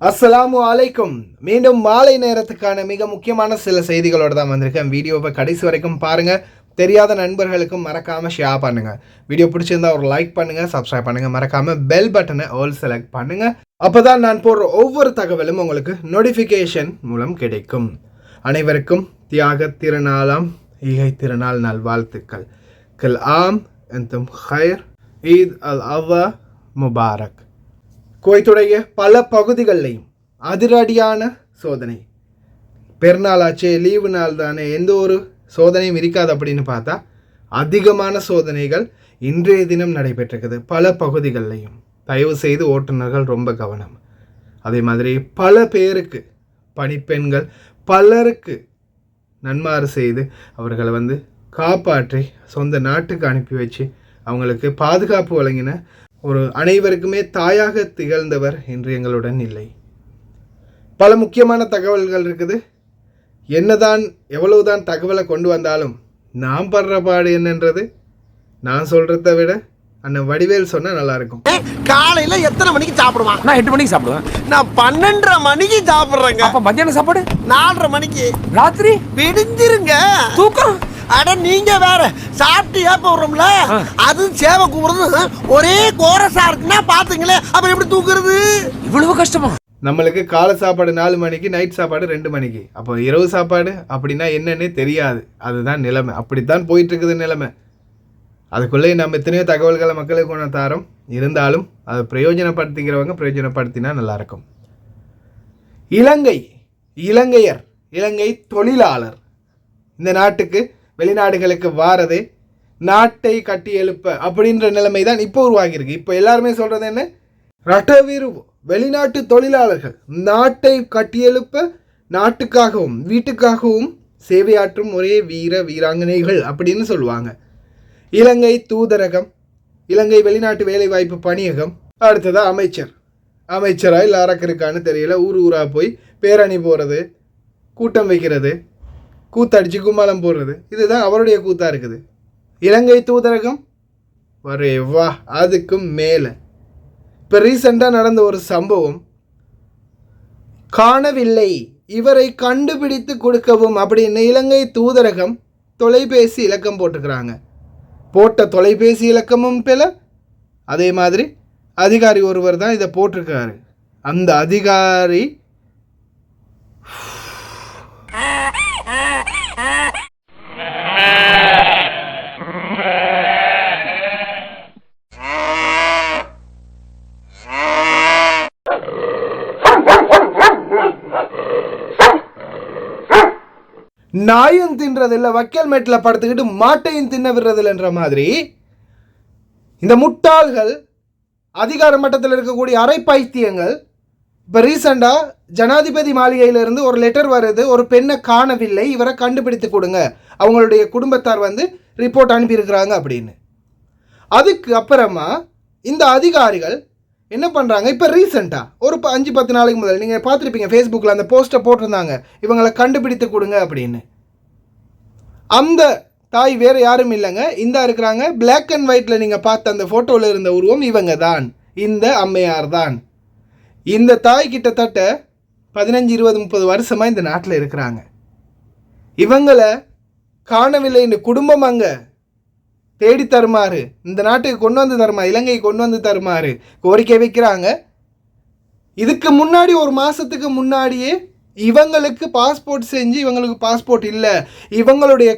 அஸ்ஸலாமு அலைக்கும். மீண்டும் மாலை நேரத்துக்கான மிக முக்கியமான சில செய்திகளோடு தான் வந்திருக்கேன். வீடியோவை கடைசி வரைக்கும் பாருங்கள். தெரியாத நண்பர்களுக்கும் மறக்காமல் ஷேர் பண்ணுங்கள். வீடியோ பிடிச்சிருந்தா ஒரு லைக் பண்ணுங்கள், சப்ஸ்கிரைப் பண்ணுங்கள், மறக்காமல் பெல் பட்டனை ஆல் செலக்ட் பண்ணுங்கள். அப்போ தான் நான் போடுற ஒவ்வொரு தகவலும் உங்களுக்கு நோட்டிஃபிகேஷன் மூலம் கிடைக்கும். அனைவருக்கும் தியாக திருநாளாம் ஈகை திருநாள் நல்வாழ்த்துக்கள். கல் ஆம் அன்தும் ஹைர். ஈத் அல் அவ்வா முபாரக். குவைத்துடைய பல பகுதிகளிலையும் அதிரடியான சோதனை. பெருநாளாச்சே, லீவு நாள் தானே, எந்த ஒரு சோதனையும் இருக்காது அப்படின்னு பார்த்தா அதிகமான சோதனைகள் இன்றைய தினம் நடைபெற்றிருக்குது பல பகுதிகளிலையும். தயவு செய்து ஓட்டுநர்கள் ரொம்ப கவனம். அதே மாதிரி பல பேருக்கு, பணிப்பெண்கள் பலருக்கு நன்மாறு செய்து அவர்களை காப்பாற்றி சொந்த நாட்டுக்கு அனுப்பி வச்சு அவங்களுக்கு பாதுகாப்பு வழங்கின ஒரு அனைவருக்குமே தாயாக திகழ்ந்தவர் இன்று எங்களுடன் இல்லை. பல முக்கியமான தகவல்கள் இருக்குது. என்னதான் எவ்வளவுதான் தகவலை கொண்டு வந்தாலும் நான் படுற பாடு என்னன்றது நான் சொல்கிறத விட அண்ணன் வடிவேல் சொன்னால் நல்லாயிருக்கும். காலையில் எத்தனை மணிக்கு சாப்பிடுவான்? நான் 8 மணிக்கு சாப்பிடுவேன். நான் 12:30 மணிக்கு சாப்பிட்றேங்க. அப்போ மத்தியானம் சாப்பாடு 4:30 மணிக்கு. ராத்திரி விடிஞ்சிருங்க. தூக்கம் அட நீங்க வேற சாப்பிட்டு ஏப்ப விடுறோம்ல, அது சேவை கூப்பிடுறது ஒரே கோரஸா இருக்குன்னா பாத்துங்களேன், அப்புறம் எப்படி தூக்குறது? இவ்வளவு கஷ்டமா? நம்மளுக்கு காலை சாப்பாடு 4 மணிக்கு, நைட் சாப்பாடு 2 மணிக்கு. அப்போ இரவு சாப்பாடு அப்படின்னா என்னன்னே தெரியாது. அதுதான் நிலைமை. அப்படித்தான் போயிட்டு இருக்குது நிலைமை. அதுக்குள்ளே நம்ம எத்தனையோ தகவல்களை மக்களுக்கு கொண்டு தாரோம். இருந்தாலும் அதை பிரயோஜனப்படுத்திக்கிறவங்க பிரயோஜனப்படுத்தினா நல்லாயிருக்கும். இலங்கையர், இலங்கை தொழிலாளர் இந்த நாட்டுக்கு வெளிநாடுகளுக்கு வாரதே நாட்டை கட்டி எழுப்ப அப்படின்ற நிலைமை தான் இப்போ உருவாகியிருக்கு. இப்போ எல்லாருமே சொல்கிறது என்ன? ரட்டவிரு வெளிநாட்டு தொழிலாளர்கள் நாட்டை கட்டியெழுப்ப நாட்டுக்காகவும் வீட்டுக்காகவும் சேவையாற்றும் ஒரே வீராங்கனைகள் அப்படின்னு சொல்லுவாங்க. இலங்கை தூதரகம், இலங்கை வெளிநாட்டு வேலைவாய்ப்பு பணியகம், அடுத்ததாக அமைச்சராக இல்லை அரக்கருக்கான்னு தெரியல, ஊராக போய் பேரணி போகிறது, கூட்டம் வைக்கிறது, கூத்தடிச்சு கும்மாளம் போடுறது, இதுதான் அவருடைய கூத்தாக இருக்குது. இலங்கை தூதரகம் வா அதுக்கும் மேலே. இப்போ ரீசெண்டாக நடந்த ஒரு சம்பவம், காணவில்லை இவரை கண்டுபிடித்து கொடுக்கவும் அப்படின்னு இலங்கை தூதரகம் தொலைபேசி இலக்கம் போட்டுக்கிறாங்க. போட்ட தொலைபேசி இலக்கமும் பில, அதே மாதிரி அதிகாரி ஒருவர் தான் இதை போட்டிருக்காரு. அந்த அதிகாரி நாயும் தின்றதில்லை, வக்கல் மேட்டில் படுத்துக்கிட்டு மாட்டையும் தின்ன விடுறதில்லைன்ற மாதிரி இந்த முட்டாள்கள், அதிகார மட்டத்தில் இருக்கக்கூடிய அரை பைத்தியங்கள். இப்போ ரீசெண்டாக ஜனாதிபதி மாளிகையிலிருந்து ஒரு லெட்டர் வருது, ஒரு பெண்ணை காணவில்லை, இவரை கண்டுபிடித்து கொடுங்க, அவங்களுடைய குடும்பத்தார் ரிப்போர்ட் அனுப்பியிருக்கிறாங்க அப்படின்னு. அதுக்கு அப்புறமா இந்த அதிகாரிகள் என்ன பண்ணுறாங்க? இப்போ ரீசெண்டாக ஒரு 5-10 நாளைக்கு முதல் நீங்கள் பார்த்துருப்பீங்க, ஃபேஸ்புக்கில் அந்த போஸ்ட்டை போட்டிருந்தாங்க, இவங்களை கண்டுபிடித்து கொடுங்க அப்படின்னு. அந்த தாய் வேறு யாரும் இல்லைங்க, இந்த இருக்கிறாங்க. பிளாக் அண்ட் ஒயிட்டில் நீங்கள் பார்த்த அந்த ஃபோட்டோவில் இருந்த உருவம் இவங்க தான், இந்த அம்மையார் தான். இந்த தாய் கிட்டத்தட்ட 15, 20, 30 வருஷமாக இந்த நாட்டில் இருக்கிறாங்க. இவங்களை காணவில்லை, இந்த குடும்பம் அங்கே தேடி தருமாறு, இந்த நாட்டுக்கு கொண்டு வந்து தருமாறு, இலங்கை கொண்டு வந்து தருமாறு கோரிக்கை வைக்கிறாங்க. இதுக்கு முன்னாடி ஒரு மாதத்துக்கு முன்னாடியே இவங்களுக்கு பாஸ்போர்ட் செஞ்சு, இவங்களுக்கு பாஸ்போர்ட் இல்லை, இவங்களுடைய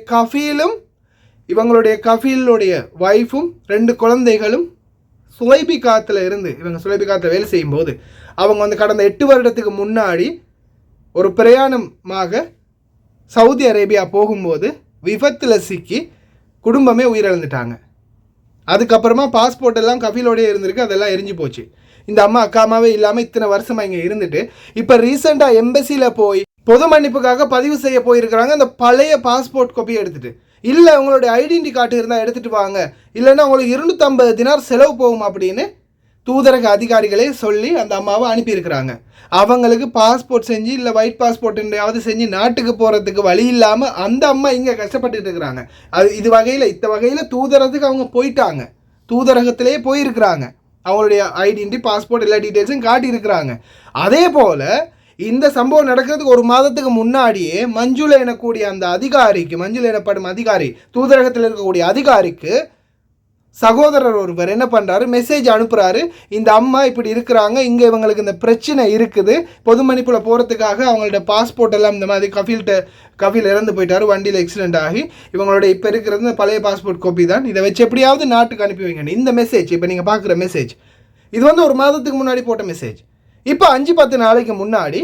கஃபீலுடைய ஒய்ஃபும் 2 குழந்தைகளும் சுலைபிகாத்தில் இருந்து, இவங்க சுலைபிகாத்தில் வேலை செய்யும்போது அவங்க கடந்த 8 வருடத்துக்கு முன்னாடி ஒரு பிரயாணமாக சவுதி அரேபியா போகும்போது விபத்தில் சிக்கி குடும்பமே உயிரிழந்துட்டாங்க. அதுக்கப்புறமா பாஸ்போர்ட் எல்லாம் கஃபீலோடய இருந்திருக்கு, அதெல்லாம் எரிஞ்சு போச்சு. இந்த அக்காமாவே இல்லாமல் இத்தனை வருஷமாக இங்கே இருந்துட்டு இப்போ ரீசெண்டாக எம்பசியில் போய் பொது மன்னிப்புக்காக பதிவு செய்ய போயிருக்கிறாங்க. அந்த பழைய பாஸ்போர்ட் காப்பியை எடுத்துகிட்டு, இல்லை உங்களுடைய ஐடென்டி கார்டு இருந்தால் எடுத்துகிட்டு வாங்க, இல்லைன்னா உங்களுக்கு 250 தினார் செலவு போகும் அப்படின்னு தூதரக அதிகாரிகளே சொல்லி அந்த அம்மாவை அனுப்பியிருக்கிறாங்க. அவங்களுக்கு பாஸ்போர்ட் செஞ்சு, இல்லை ஒயிட் பாஸ்போர்ட்டையாவது செஞ்சு நாட்டுக்கு போகிறதுக்கு வழி இல்லாமல் அந்த அம்மா இங்கே கஷ்டப்பட்டுட்டு இருக்கிறாங்க. அது இந்த வகையில் தூதரகத்துக்கு அவங்க போயிட்டாங்க, தூதரகத்திலே போயிருக்கிறாங்க. அவங்களுடைய ஐடென்டி பாஸ்போர்ட் எல்லா டீட்டெயில்ஸும் காட்டியிருக்கிறாங்க. அதே போல் இந்த சம்பவம் நடக்கிறதுக்கு ஒரு மாதத்துக்கு முன்னாடியே மஞ்சுள எனக்கூடிய அந்த அதிகாரிக்கு, மஞ்சுள எனப்படும் அதிகாரி, தூதரகத்தில் இருக்கக்கூடிய அதிகாரிக்கு சகோதரர் ஒருவர் என்ன பண்ணுறாரு, மெசேஜ் அனுப்புகிறாரு. இந்த அம்மா இப்படி இருக்கிறாங்க, இங்கே இவங்களுக்கு இந்த பிரச்சனை இருக்குது, பொது மன்னிப்பில் போகிறதுக்காக அவங்களோட பாஸ்போர்ட் எல்லாம் இந்த மாதிரி கஃபீல் இறந்து போயிட்டார், வண்டியில் ஆக்சிடென்ட் ஆகி, இவங்களோட இப்போ இருக்கிறது இந்த பழைய பாஸ்போர்ட் காப்பி தான், இதை வச்சு எப்படியாவது நாட்டுக்கு அனுப்பி வைங்க. இந்த மெசேஜ் இப்போ நீங்கள் பார்க்குற மெசேஜ் இது வந்து ஒரு மாதத்துக்கு முன்னாடி போட்ட மெசேஜ். இப்போ 5-10 நாளைக்கு முன்னாடி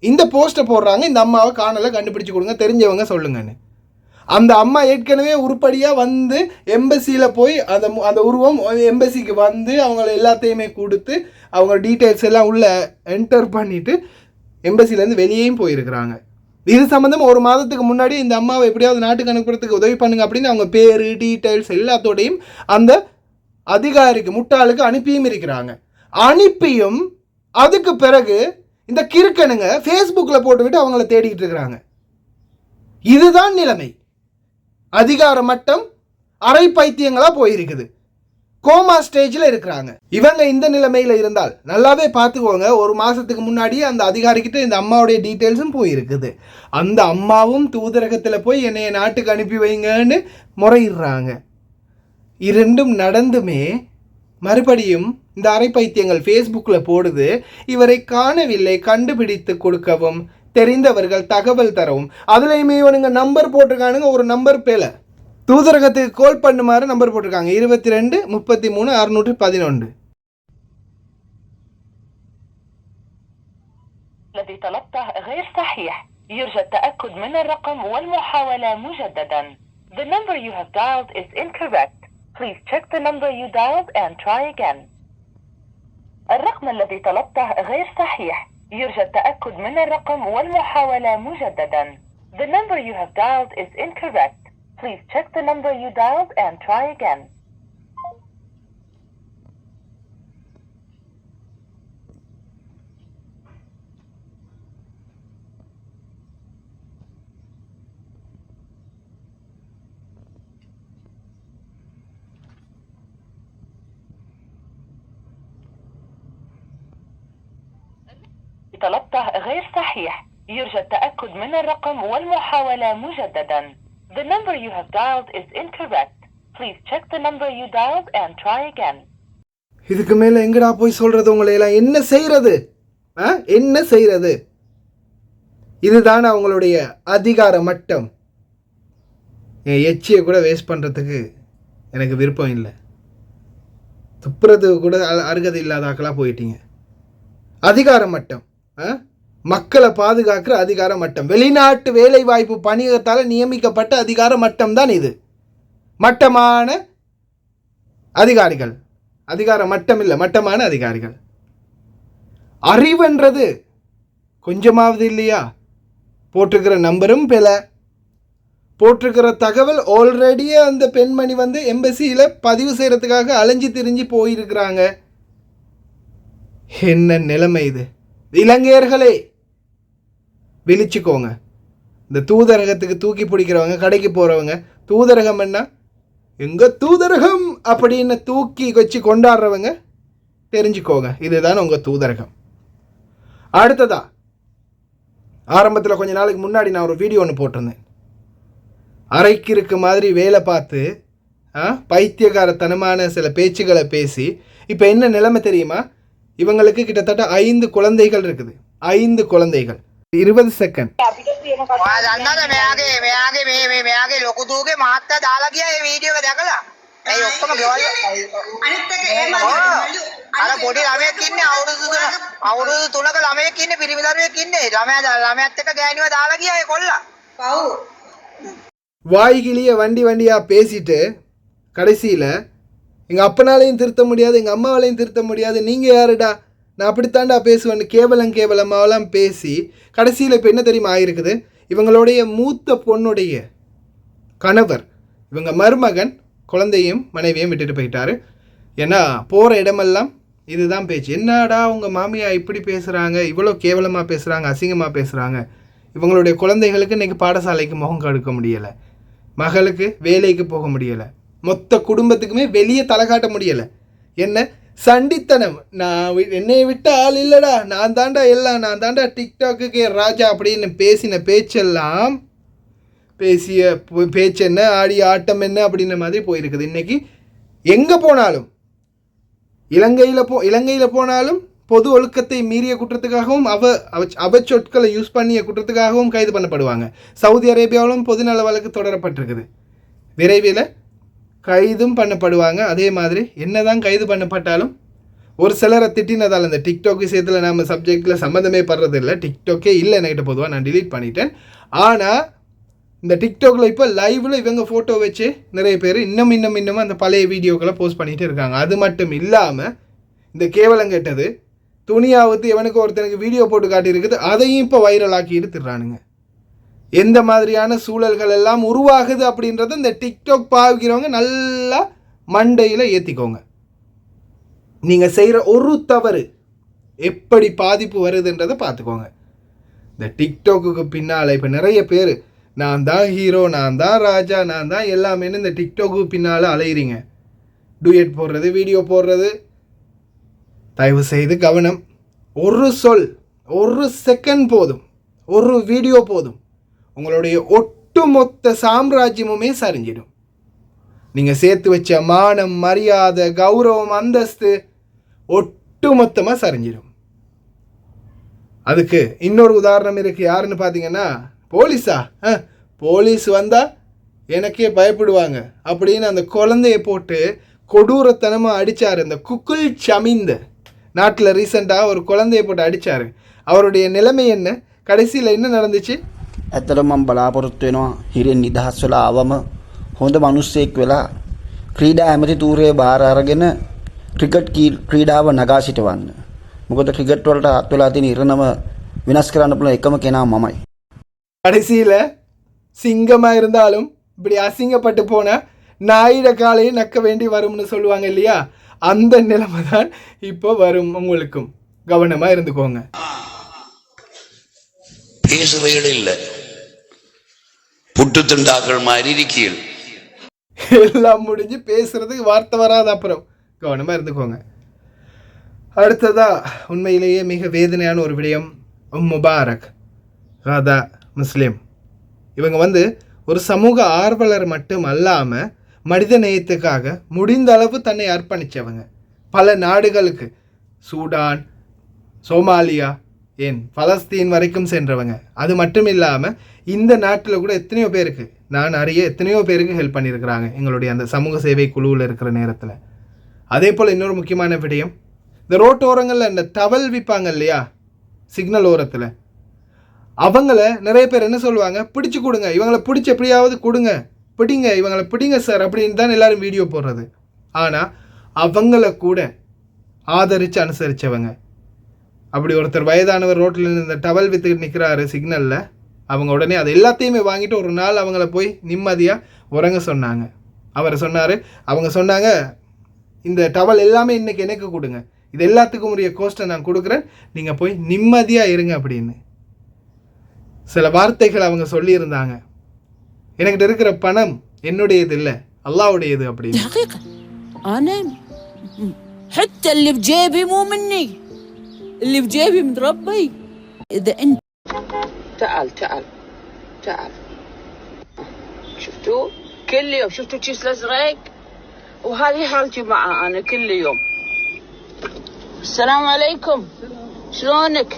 இந்த போஸ்ட்டை போடுறாங்க, இந்த அம்மாவை காணலை, கண்டுபிடிச்சி கொடுங்க, தெரிஞ்சவங்க சொல்லுங்கன்னு. அந்த அம்மா ஏற்கனவே உருப்படியாக வந்து எம்பசியில் போய் அந்த உருவம் எம்பசிக்கு வந்து அவங்கள எல்லாத்தையுமே கொடுத்து அவங்க டீட்டெயில்ஸ் எல்லாம் உள்ளே என்டர் பண்ணிவிட்டு எம்பசிலேருந்து வெளியேயும் போயிருக்கிறாங்க. இது சம்மந்தம் ஒரு மாதத்துக்கு முன்னாடி இந்த அம்மாவை எப்படியாவது நாட்டுக்கு அனுப்புறதுக்கு உதவி பண்ணுங்க அப்படின்னு அவங்க பேர் டீட்டெயில்ஸ் எல்லாத்தோடையும் அந்த அதிகாரிக்கு, முட்டாளுக்கு அனுப்பியும் இருக்கிறாங்க. அனுப்பியும் அதுக்கு பிறகு இந்த கிறுக்கனுங்க ஃபேஸ்புக்கில் போட்டுவிட்டு அவங்கள தேடிக்கிட்டு இருக்கிறாங்க. இதுதான் நிலைமை. அதிகார மட்டம் அரை பைத்தியங்களாக போயிருக்குது, கோமா ஸ்டேஜில் இருக்கிறாங்க. இவங்க இந்த நிலைமையில் இருந்தால் நல்லாவே பார்த்துக்கோங்க. ஒரு மாதத்துக்கு முன்னாடியே அந்த அதிகாரிக்கிட்ட இந்த அம்மாவுடைய டீட்டெயில்ஸும் போயிருக்குது. அந்த அம்மாவும் தூதரகத்தில் போய் என்னைய நாட்டுக்கு அனுப்பி வைங்கன்னு முறையிடுறாங்க. இரண்டும் நடந்துமே மறுபடியும் இந்த அரை பைத்தியங்கள் ஃபேஸ்புக்கில் போடுது, இவரை காணவில்லை, கண்டுபிடித்து கொடுக்கவும், தெரிந்தவர்கள் தகவல் தரவும். அதுலேயுமே இவனுங்க நம்பர் போட்டிருக்கானுங்க, ஒரு நம்பர் பேல தூதரகத்துக்கு கால் பண்ணுமாறு நம்பர் போட்டிருக்காங்க, 22 33 611. الذي طلبته غير صحيح. يرجى التأكد من الرقم والمحاولة مجددا. The number you have dialed is incorrect. Please check the number you dialed and try again. الرقم الذي طلبته غير صحيح. يرجى التأكد من الرقم والمحاولة مجددا. The number you have dialed is incorrect. Please check the number you dialed and try again. طلبته غير صحيح. يرجى التأكد من الرقم والمحاولة مجددا. The number you have dialed is incorrect. Please check the number you dialed and try again. இதுக்கு மேலே எங்கடா போய் சொல்கிறது, உங்களை எல்லாம் என்ன செய்கிறது, என்ன செய்கிறது? இதுதான் அவங்களுடைய அதிகார மட்டம். என் எச்சியை கூட வேஸ்ட் பண்ணுறதுக்கு எனக்கு விருப்பம் இல்லை, துப்புறதுக்கு கூட அருகதை இல்லாதாக்களாக போயிட்டீங்க. அதிகார மட்டம், மக்களை பாதுகாக்கிற அதிகார மட்டம், வெளிநாட்டு வேலைவாய்ப்பு பணியகத்தால் நியமிக்கப்பட்ட அதிகார மட்டம் தான் இது. மட்டமான அதிகாரிகள், அதிகார மட்டம் இல்லை, மட்டமான அதிகாரிகள். அறிவுன்றது கொஞ்சமாவது இல்லையா? போட்டிருக்கிற நம்பரும் பில, போட்டிருக்கிற தகவல் ஆல்ரெடியே அந்த பெண்மணி வந்து எம்பசியில் பதிவு செய்கிறதுக்காக அலைஞ்சி திரிஞ்சு போயிருக்கிறாங்க. என்ன நிலைமை இது? இலங்கையர்களே விழிச்சுக்கோங்க. இந்த தூதரகத்துக்கு தூக்கி பிடிக்கிறவங்க, கடைக்கு போகிறவங்க, தூதரகம் என்ன எங்கள் தூதரகம் அப்படின்னு தூக்கி வச்சு கொண்டாடுறவங்க தெரிஞ்சுக்கோங்க, இதுதான் உங்கள் தூதரகம். அடுத்ததா ஆரம்பத்தில் கொஞ்ச நாளைக்கு முன்னாடி நான் ஒரு வீடியோ ஒன்று போட்டிருந்தேன். அரைக்கு இருக்க மாதிரி வேலை பார்த்து பைத்தியகாரத்தனமான சில பேச்சுகளை பேசி இப்போ என்ன நிலைமை தெரியுமா? இவங்களுக்கு கிட்டத்தட்ட 5 குழந்தைகள் இருக்குது. 5 குழந்தைகள். 20 செகண்ட். வாய்கிலிய வண்டியா பேசிட்டு கடைசியில் எங்கள் அப்பனாலையும் திருத்த முடியாது, எங்கள் அம்மாவாலையும் திருத்த முடியாது, நீங்கள் யாருடா, நான் அப்படித்தாண்டா பேசுவேன்னு கேவலமாவெல்லாம் பேசி கடைசியில் இப்போ என்ன தெரியுமா ஆகிருக்குது? இவங்களுடைய மூத்த பொண்ணுடைய கணவர், இவங்க மருமகன் குழந்தையும் மனைவியும் விட்டுட்டு போயிட்டாரு. ஏன்னா போகிற இடமெல்லாம் இதுதான் பேச்சு. என்னடா உங்கள் மாமியா இப்படி பேசுகிறாங்க, இவ்வளோ கேவலமாக பேசுகிறாங்க, அசிங்கமாக பேசுகிறாங்க. இவங்களுடைய குழந்தைகளுக்கு இன்றைக்கி பாடசாலைக்கு முகம் கடுக்க முடியலை, மகளுக்கு வேலைக்கு போக முடியலை, மொத்த குடும்பத்துக்குமே வெளியே தலை காட்ட முடியலை. என்ன சண்டித்தனம். என்னை விட்ட ஆள் இல்லைடா, நான் தாண்டா எல்லாம், நான் தாண்டா டிக்டாக்கு ராஜா அப்படின்னு பேசின பேச்செல்லாம் பேசிய பேச்சு என்ன, ஆடிய ஆட்டம் என்ன அப்படின்ற மாதிரி போயிருக்குது. இன்றைக்கி எங்கே போனாலும், இலங்கையில் போனாலும் பொது ஒழுக்கத்தை மீறிய குற்றத்துக்காகவும் அவச்சொற்களை யூஸ் பண்ணிய குற்றத்துக்காகவும் கைது பண்ணப்படுவாங்க. சவுதி அரேபியாவிலும் பொதுநல வழக்கு தொடரப்பட்டிருக்குது. விரைவில் கைதும் பண்ணப்படுவாங்க. அதே மாதிரி என்னதான் கைது பண்ணப்பட்டாலும் ஒரு சிலரை திட்டினதால் இந்த டிக்டாக் விஷயத்தில் நம்ம சப்ஜெக்டில் சம்மந்தமே படுறதில்லை. டிக்டாக்கே இல்லை என்கிட்ட பொதுவாக, நான் டிலீட் பண்ணிட்டேன். ஆனால் இந்த டிக்டாக்ல இப்போ லைவில் இவங்க ஃபோட்டோ வச்சு நிறைய பேர் இன்னும் அந்த பழைய வீடியோக்களை போஸ்ட் பண்ணிகிட்டு இருக்காங்க. அது மட்டும் இல்லாமல் இந்த கேவலம் கெட்டது துணியாவுத்து எவனுக்கு ஒருத்தனுக்கு வீடியோ போட்டு காட்டியிருக்குது, அதையும் இப்போ வைரல் ஆக்கிட்டு திடுறானுங்க. எந்த மாதிரியான சூழல்கள் எல்லாம் உருவாகுது அப்படின்றத இந்த டிக்டாக் பாவிக்கிறவங்க நல்லா மண்டையில் ஏற்றிக்கோங்க. நீங்கள் செய்கிற ஒரு தவறு எப்படி பாதிப்பு வருதுன்றதை பார்த்துக்கோங்க. இந்த டிக்டாக்கு பின்னால் இப்போ நிறைய பேர் நான் தான் ஹீரோ, நான் தான் ராஜா, நான் தான் எல்லாமேன்னு இந்த டிக்டாக்கு பின்னால் அலையிறீங்க. டூயட் போடுறது, வீடியோ போடுறது, தயவு செய்து கவனம். ஒரு சொல், ஒரு செகண்ட் போதும், ஒரு வீடியோ போதும், உங்களுடைய ஒட்டுமொத்த சாம்ராஜ்யமுமே சரிஞ்சிடும். நீங்கள் சேர்த்து வச்ச மானம், மரியாதை, கௌரவம், அந்தஸ்து ஒட்டுமொத்தமாக சரிஞ்சிடும். அதுக்கு இன்னொரு உதாரணம் இருக்குது. யாருன்னு பார்த்தீங்கன்னா போலீஸா, போலீஸ் வந்தால் எனக்கே பயப்படுவாங்க அப்படின்னு அந்த குழந்தைய போட்டு கொடூரத்தனமாக அடித்தார். இந்த குக்குல் சமிந்த நாட்டில் ரீசெண்டாக ஒரு குழந்தைய போட்டு அடித்தார். அவருடைய நிலைமை என்ன, கடைசியில் என்ன நடந்துச்சு? ඇත්තටම මම බලාපොරොත්තු වෙනවා හිරෙන් නිදහස් වෙලා ආවම හොඳ මිනිස්සෙක් වෙලා ක්‍රීඩා ඇමති තූරයේ බාර අරගෙන ක්‍රිකට් ක්‍රීඩාව නගා සිටවන්න. මොකද ක්‍රිකට් වලට අත් වෙලා තියෙන ඉරණම විනාශ කරන්න පුළුවන් එකම කෙනා මමයි. கடைசியில் சிங்கமாக இருந்தாலும் இப்படி அசிங்கப்பட்டு போனால் நாயிட காலையை நக்க வேண்டி வரும்னு சொல்லுவாங்க இல்லையா, அந்த நிலைமை தான் இப்போ வரும். உங்களுக்கும் கவனமாக இருந்துக்கோங்க. பேசுவைகள் இல்லை, புட்டு திண்டாக்கள் மாதிரி இருக்கீள். எல்லாம் முடிஞ்சு பேசுறதுக்கு வார்த்தை வராது. அப்புறம் கவனமாக இருந்துக்கோங்க. அடுத்ததா உண்மையிலேயே மிக வேதனையான ஒரு விடயம். முபாரக் ராதா முஸ்லீம் இவங்க ஒரு சமூக ஆர்வலர் மட்டும் அல்லாமல் மனித நேயத்துக்காக முடிந்த அளவு தன்னை அர்ப்பணித்தவங்க. பல நாடுகளுக்கு, சூடான், சோமாலியா, ஏன் பலஸ்தீன் வரைக்கும் சென்றவங்க. அது மட்டும் இல்லாமல் இந்த நாட்டில் கூட எத்தனையோ பேருக்கு, நான் அறிய எத்தனையோ பேருக்கு ஹெல்ப் பண்ணியிருக்கிறாங்க எங்களுடைய அந்த சமூக சேவை குழுவில் இருக்கிற நேரத்தில். அதே போல் இன்னொரு முக்கியமான விடயம், இந்த ரோட்டோரங்களில் இந்த டவல் விற்பாங்க இல்லையா, சிக்னல் ஓரத்தில், அவங்கள நிறைய பேர் என்ன சொல்லுவாங்க, பிடிச்சி கொடுங்க, இவங்களை பிடிச்சி எப்படியாவது கொடுங்க, பிடிங்க, இவங்களை பிடிங்க சார் அப்படின்னு தான் எல்லோரும் வீடியோ போடுறது. ஆனால் அவங்கள கூட ஆதரித்து அனுசரித்தவங்க. அப்படி ஒருத்தர் வயதானவர் ரோட்டில் இந்த டவல் விற்றுக்கிட்டு நிற்கிறாரு சிக்னலில், அவங்க உடனே அது எல்லாத்தையுமே வாங்கிட்டு ஒரு நாள் அவங்கள போய் நிம்மதியாக உறங்க சொன்னாங்க. அவர் சொன்னார், அவங்க சொன்னாங்க, இந்த டவல் எல்லாமே இன்றைக்கி எனக்கு கொடுங்க, இது எல்லாத்துக்கும் உரிய கோஸ்ட்டை நான் கொடுக்குறேன், நீங்கள் போய் நிம்மதியாக இருங்க அப்படின்னு சில வார்த்தைகள் அவங்க சொல்லியிருந்தாங்க. எனக்கிட்ட இருக்கிற பணம் என்னுடையது இல்லை, அல்லாஹ்வுடையது அப்படின்னு. حتى اللي بجيبي مو مني، اللي بجيبي من ربي. إذا أنت تعال تعال تعال، شفتوا كل يوم، شفتوا كيس الأزرق، وهذه حالتي معه أنا كل يوم. السلام عليكم، شلونك؟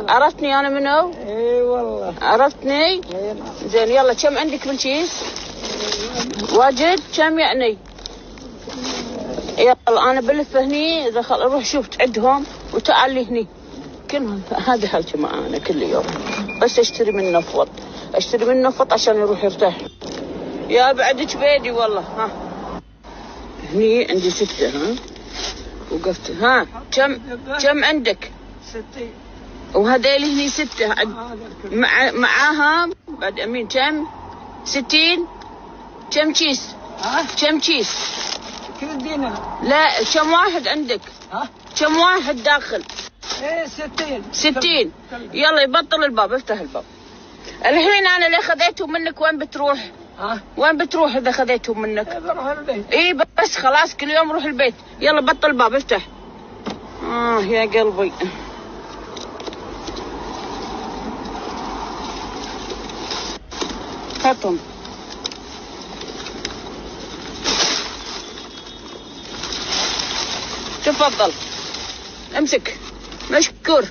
عرفتني أنا منو؟ إي والله عرفتني؟ زين يلا، كم عندك من كيس؟ واجد؟ كم يعني؟ يلا أنا بلف هني، إذا روح شوف تعدهم وتعال لي هني كلهم. هذه حالتي معانا كل يوم، بس أشتري من نفط، أشتري من نفط عشان يروح يرتاح. يا بعدك بيدي والله. ها هني عندي 6. ها وقفت. ها كم عندك؟ 60. وهذيل هني 6 معاها بعد أمين. كم؟ 60. كم كيس؟ كم كيس؟ كل دينار. لا، كم واحد عندك؟ كم واحد داخل؟ ايه 60. يلا يبطل الباب، افتح الباب. الحين انا اللي خذيته منك وين بتروح؟ وين بتروح اذا خذيتهم منك؟ بروح البيت. اي بس خلاص كل يوم روح البيت. يلا بطل الباب افتح. يا قلبي. حطهم. تفضل امسك مشكور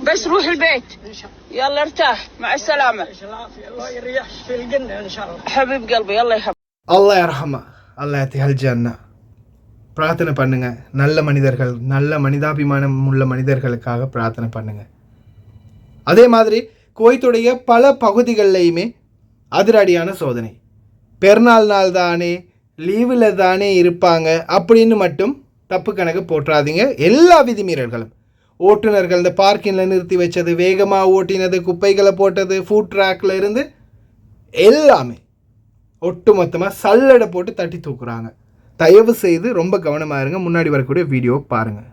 بس روح البيت يلا ارتاح مع السلامة. الله يريحش في الجنة ان شاء الله. حبيب قلبي يلا يحب. அல்லாஹ் யர்ஹமா, அல்லாஹ் யத்திஹல் ஜன்னா. பிரார்த்தனை பண்ணுங்க. நல்ல மனிதர்கள், நல்ல மனிதாபிமானம் உள்ள மனிதர்களுக்காக பிரார்த்தனை பண்ணுங்க. அதே மாதிரி குவைத்துடைய பல பகுதிகளிலையுமே அதிரடியான சோதனை. பெருநாள் நாள் தானே, லீவில் தானே இருப்பாங்க அப்படின்னு மட்டும் தப்பு கணக்கு போட்டுறாதீங்க. எல்லா விதிமீறல்களும், ஓட்டுநர்கள் இந்த பார்க்கிங்கில் நிறுத்தி வச்சது, வேகமாக ஓட்டினது, குப்பைகளை போட்டது, ஃபுட் ட்ராக்ல இருந்து எல்லாமே ஒட்டு மொத்தமாக சல்லடை போட்டு தட்டி தூக்குறாங்க. தயவு செய்து ரொம்ப கவனமாக இருங்க. முன்னாடி வரக்கூடிய வீடியோ பாருங்கள்.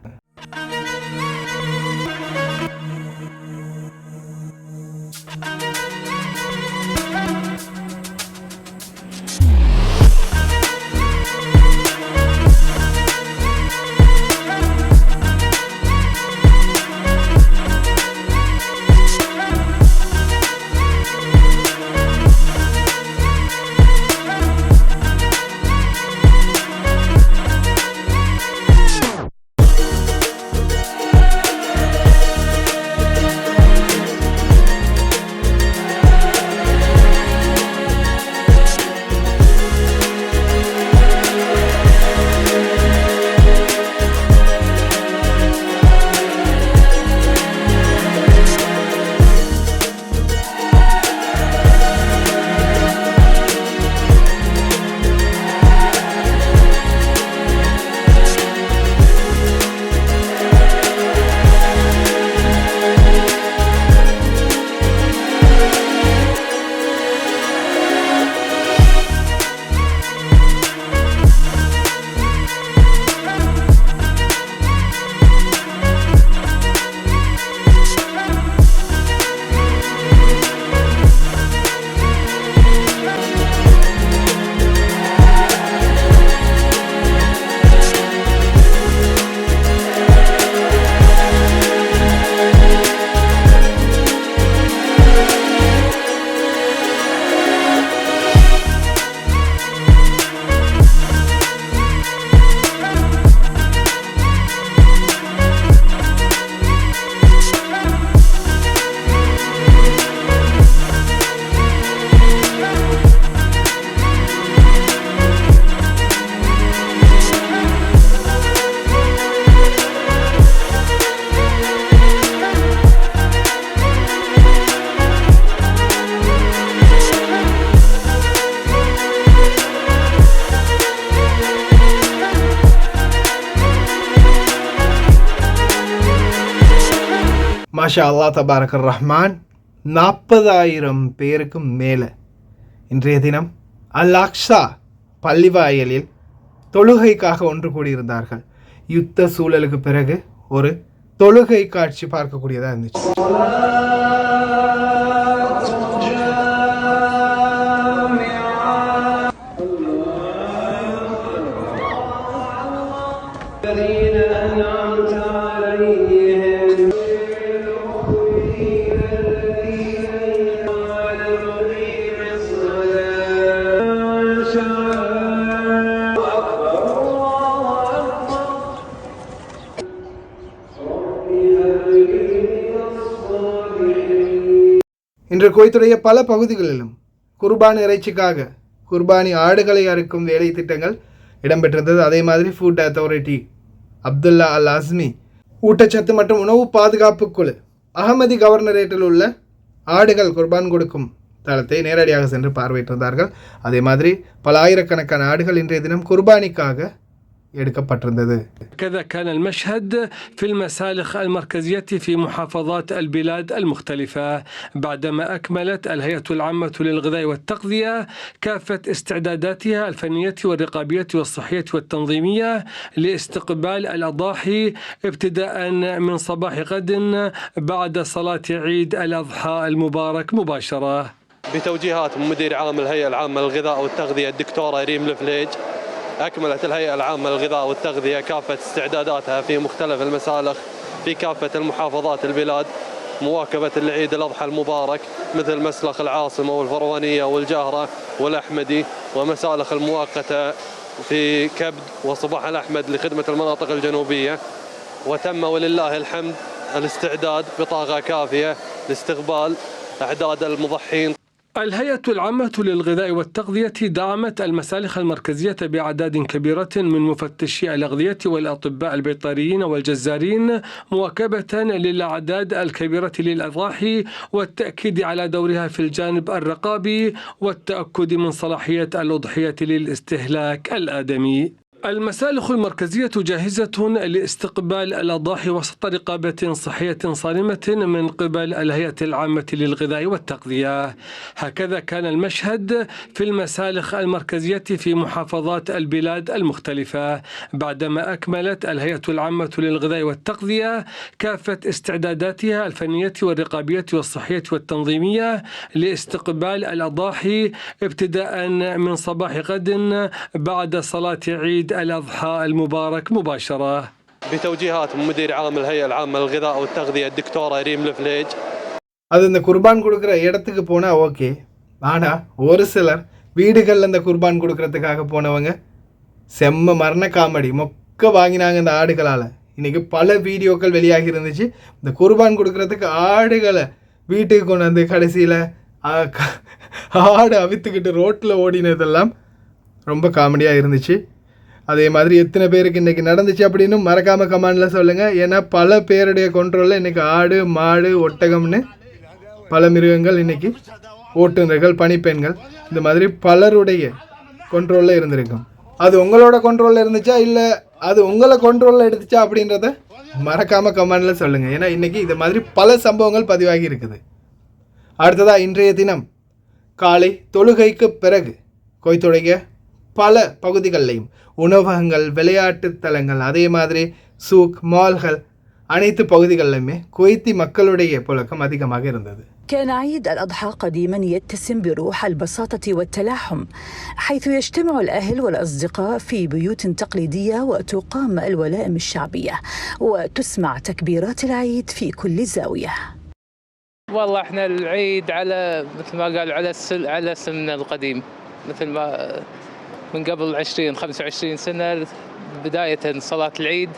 மாஷா அல்லா தபாரக் ரஹ்மான். 40,000 பேருக்கு மேலே இன்றைய தினம் அல் அக்ஸா பள்ளிவாயலில் தொழுகைக்காக ஒன்று கூடியிருந்தார்கள். யுத்த சூழலுக்கு பிறகு ஒரு தொழுகை காட்சி பார்க்கக்கூடியதாக இருந்துச்சு. இன்று குவைத்துடைய பல பகுதிகளிலும் குர்பானி இறைச்சிக்காக குர்பானி ஆடுகளை அறுக்கும் வேலை திட்டங்கள் இடம்பெற்றிருந்தது. அதே மாதிரி ஃபுட் அத்தாரிட்டி அப்துல்லா அல் அஸ்மி ஊட்டச்சத்து மற்றும் உணவு பாதுகாப்பு குழு அகமதி கவர்னரேட்டில் உள்ள ஆடுகள் குர்பான் கொடுக்கும் தளத்தை நேரடியாக சென்று பார்வையிட்டிருந்தார்கள். அதே மாதிரி பல ஆயிரக்கணக்கான ஆடுகள் இன்றைய தினம் குர்பானிக்காக எடுக்கப்பட்டிருந்தது. كذا كان المشهد في المسالخ المركزية في محافظات البلاد المختلفة بعدما أكملت الهيئة العامة للغذاء والتغذية كافة استعداداتها الفنية والرقابية والصحية والتنظيمية لاستقبال الأضاحي ابتداء من صباح غد بعد صلاة عيد الأضحى المبارك مباشرة. بتوجيهات مدير عام الهيئة العامة للغذاء والتغذية الدكتورة ريم الفليج، أكملت الهيئة العامة للغذاء والتغذية كافة استعداداتها في مختلف المسالخ في كافة المحافظات البلاد مواكبة العيد الأضحى المبارك، مثل مسلخ العاصمة والفروانية والجهرة والأحمدي، ومسالخ المؤقتة في كبد وصباح الأحمد لخدمة المناطق الجنوبية. وتم ولله الحمد الاستعداد بطاقة كافية لاستقبال أعداد المضحين. الهيئة العامة للغذاء والتغذية دعمت المسالخ المركزية بأعداد كبيرة من مفتشي الأغذية والأطباء البيطريين والجزارين مواكبة للأعداد الكبيرة للأضاحي والتأكيد على دورها في الجانب الرقابي والتأكد من صلاحية الأضحية للاستهلاك الآدمي. المسالخ المركزية جاهزة لاستقبال الأضاحي وسط رقابة صحية صارمة من قبل الهيئة العامة للغذاء والتغذية. هكذا كان المشهد في المسالخ المركزية في محافظات البلاد المختلفة بعدما أكملت الهيئة العامة للغذاء والتغذية كافة استعداداتها الفنية والرقابية والصحية والتنظيمية لاستقبال الأضاحي ابتداء من صباح غد بعد صلاة عيد الأضحى المبارك مباشرة. بتوجيهات مدير عام الهيئة العامة للغذاء والتغذية الدكتورة ريم الفليج. அது இந்த குர்பான் கொடுக்குற இடத்துக்கு போனால் ஓகே, ஆனால் ஒரு சிலர் வீடுகளில் இந்த குர்பான் கொடுக்கறதுக்காக போனவங்க செம்ம மரண காமெடி மொக்க வாங்கினாங்க இந்த ஆடுகளால். இன்றைக்கி பல வீடியோக்கள் வெளியாகி இருந்துச்சு. இந்த குர்பான் கொடுக்கறதுக்கு ஆடுகளை வீட்டுக்கு கொண்டு வந்து கடைசியில் ஆடு அவித்துக்கிட்டு ரோட்டில் ஓடினதெல்லாம் ரொம்ப காமெடியாக இருந்துச்சு. அதே மாதிரி எத்தனை பேருக்கு இன்றைக்கி நடந்துச்சு அப்படின்னு மறக்காமல் கமெண்டில் சொல்லுங்கள். ஏன்னா பல பேருடைய கண்ட்ரோலில் இன்றைக்கி ஆடு மாடு ஒட்டகம்னு பல மிருகங்கள் இன்றைக்கி ஓட்டுநர்கள் பணிப்பெண்கள் இந்த மாதிரி பலருடைய கண்ட்ரோலில் இருந்திருக்கும். அது உங்களோட கண்ட்ரோலில் இருந்துச்சா இல்லை அது உங்களை கண்ட்ரோலில் எடுத்துச்சா அப்படின்றத மறக்காமல் கமெண்டில் சொல்லுங்கள். ஏன்னா இன்றைக்கி இது மாதிரி பல சம்பவங்கள் பதிவாகி இருக்குது. அடுத்ததாக இன்றைய தினம் காலை தொழுகைக்கு பிறகு கோயத்துடைய பல பகுதிகளிலையும் உணவகங்கள் விளையாட்டு தலங்கள் அதே மாதிரி சூக் மால்கள் அனைத்து பகுதிகளிலுமே குவைத்தி மக்களுடைய புழக்கம் அதிகமாக இருந்தது. كان عيد الأضحى قديما يتسم بروح البساطة والتلاحم، حيث يجتمع الأهل والأصدقاء في بيوت تقليدية وتقام الولائم الشعبية وتسمع تكبيرات العيد في كل زاوية. والله احنا العيد على مثل ما قالوا على سمنا القديم، مثل ما من قبل 20-25 سنة بداية صلاة العيد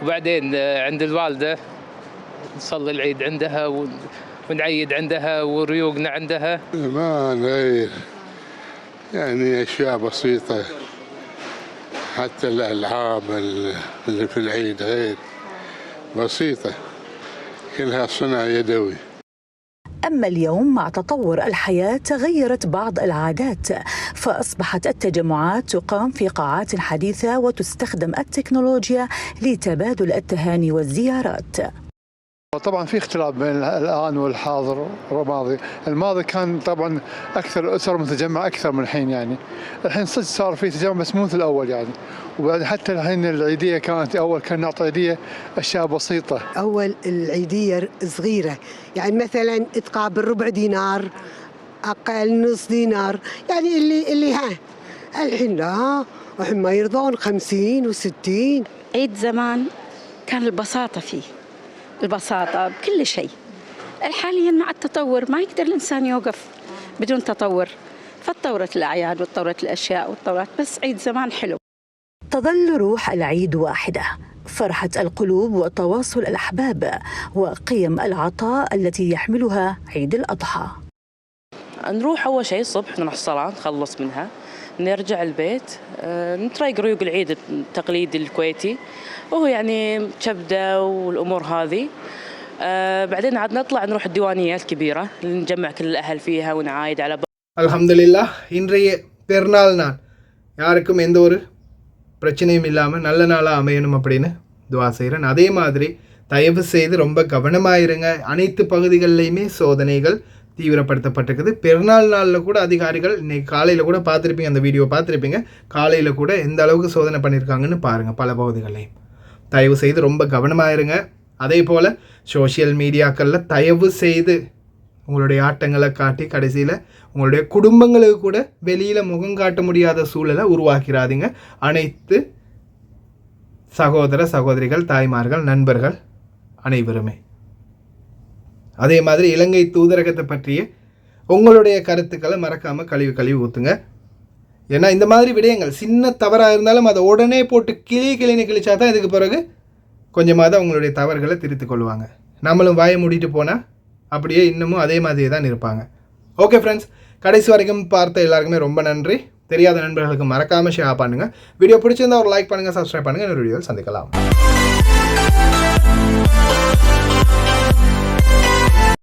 وبعدين عند الوالدة نصلي العيد عندها ونعيد عندها وريوقنا عندها. ما نغير يعني أشياء بسيطة، حتى الألعاب اللي في العيد غير بسيطة كلها صنع يدوي. أما اليوم مع تطور الحياة تغيرت بعض العادات، فأصبحت التجمعات تقام في قاعات حديثة وتستخدم التكنولوجيا لتبادل التهاني والزيارات. طبعا في اختلاف بين الآن والحاضر والماضي. الماضي كان طبعا أكثر أسر متجمع أكثر من الحين، يعني الحين صار في تجمع بس مو مثل الأول يعني. وبعد حتى الحين العيدية كانت أول كان نعطي عيدية أشياء بسيطة. أول العيدية صغيرة، يعني مثلا تقابل ربع دينار أقل نص دينار، يعني اللي ها الحين لا، وهم ما يرضون 50 و60. عيد زمان كان البساطة فيه، البساطة بكل شيء. حاليا مع التطور ما يقدر الإنسان يوقف بدون تطور، فتطورت الأعياد وتطورت الأشياء وتطورت، بس عيد زمان حلو. تظل روح العيد واحدة، فرحة القلوب وتواصل الأحباب وقيم العطاء التي يحملها عيد الأضحى. نروح أول شيء الصبح نروح الصلاة نخلص منها، نرجع البيت نتريق ريوق العيد التقليدي الكويتي، وهو يعني كبدة والأمور هذه. بعدين عاد نطلع نروح الديوانية الكبيرة نجمع كل الأهل فيها ونعايد على அல்ஹம்துலில்லாஹ். இன்றைய பெருநாள் நாள் யாருக்கும் எந்த ஒரு பிரச்சனையும் இல்லாமல் நல்ல நாளாக அமையணும் அப்படின்னு துவா செய்கிறேன். அதே மாதிரி தயவு செய்து ரொம்ப கவனமாயிருங்க. அனைத்து பகுதிகளிலையுமே சோதனைகள் தீவிரப்படுத்தப்பட்டிருக்குது. பெருநாள் நாளில் கூட அதிகாரிகள் இன்றைக்கி காலையில் கூட பார்த்துருப்பீங்க, அந்த வீடியோ பார்த்துருப்பீங்க. காலையில் கூட எந்த அளவுக்கு சோதனை பண்ணியிருக்காங்கன்னு பாருங்கள். பல பகுதிகளையும் தயவு செய்து ரொம்ப கவனமாயிருங்க. அதே போல் சோஷியல் மீடியாக்களில் தயவு செய்து உங்களுடைய ஆட்டங்களை காட்டி கடைசியில் உங்களுடைய குடும்பங்களுக்கு கூட வெளியில் முகம் காட்ட முடியாத சூழலை உருவாக்கிறாதீங்க. அனைத்து சகோதர சகோதரிகள், தாய்மார்கள், நண்பர்கள் அனைவருமே. அதே மாதிரி இலங்கை தூதரகத்தை பற்றிய உங்களுடைய கருத்துக்களை மறக்காமல் கழுவி ஊற்றுங்க. ஏன்னா இந்த மாதிரி விடயங்கள் சின்ன தவறாக இருந்தாலும் அதை உடனே போட்டு கிளின்னு கிழிச்சா தான் இதுக்கு பிறகு கொஞ்சமாக தான் உங்களுடைய தவறுகளை திருத்திக் கொள்வாங்க. நம்மளும் வாயை மூடிட்டு போனால் அப்படியே இன்னமும் அதே மாதிரி தான் இருப்பாங்க. ஓகே ஃப்ரெண்ட்ஸ், கடைசி வரைக்கும் பார்த்த எல்லாருக்குமே ரொம்ப நன்றி. தெரியாத நண்பர்களுக்கு மறக்காமல் ஷேர் பண்ணுங்கள். வீடியோ பிடிச்சிருந்தால் ஒரு லைக் பண்ணுங்கள், சப்ஸ்கிரைப் பண்ணுங்கள். இன்னொரு வீடியோவில் சந்திக்கலாம்.